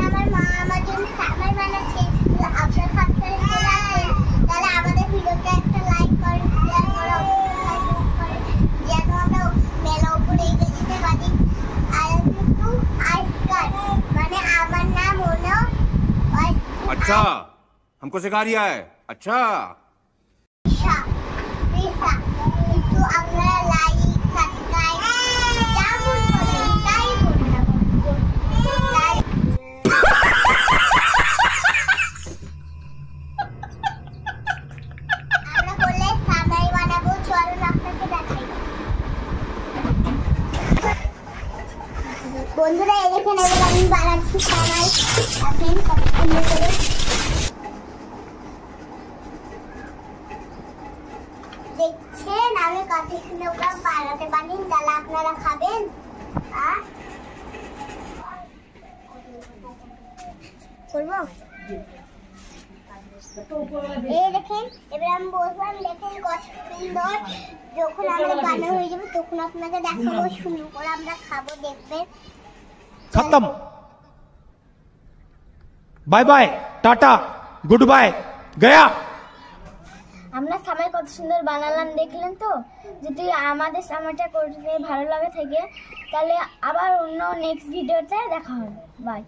আমার মা আমার জন্য সামাই বানাচ্ছে। আপনার সাবস্ক্রাইব করে আসেন, তাহলে আমাদের ভিডিওটা একটা লাইক করে শেয়ার করে সাবস্ক্রাইব করে যেন আমরা মেলা উপরে এগিয়ে যেতে পারি। আর একটু আইসকার মানে আমার নাম হলো अच्छा हमको सिखा रिया है। अच्छा কিন্তু আপনারা লাইক সাবস্ক্রাইব যা বলবেন তাই করবেন। আমরা বললে সামাই বানাবো, চলুন আপনাকে দেখাই। বন্ধুরা এই দেখেন এবার আমি বানাচ্ছি সামাই। আপনি কত সুন্দর করে দেখছেন আমি কত সুন্দর করে বানাতে পারি। তাহলে আপনারা খাবেন। করবো এই দেখেন এবার আমি বললাম দেখেন কত সুন্দর। যখন আমরা বানানো হয়ে যাবে তখন আপনাকে দেখাবো, সুন্দর করে আমরা খাবো, দেখবেন। खत्म bye bye tata good bye गया। আমরা সামাই কত সুন্দর বানালাম দেখলেন তো। যদি আমাদের সামাইটা করতে ভালো লাগে থাকে তাহলে আবার অন্য নেক্সট ভিডিওতে দেখা হবে। বাই।